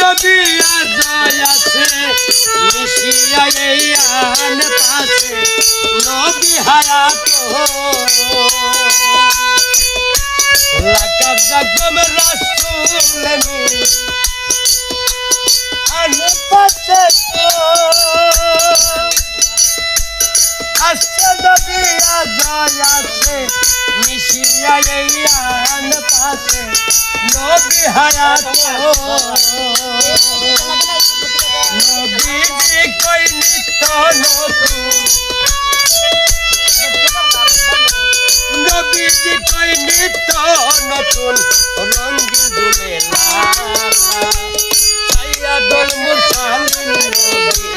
নবী আজয় আছে মিশিয়া এই আন পাশে নবী হায়াত লাকাব জাগম রাসূল আন পাশে আছে নবী আজয় আছে মিশিয়া এই আন পাশে নবী হায়াত নবীজি কই নিত্য নতুন নবীজি কই নিত্য নতুন রঙ্গিন দুলে লাল সাইয়্যিদুল মুরসালিন নবী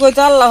কইতো আল্লাহ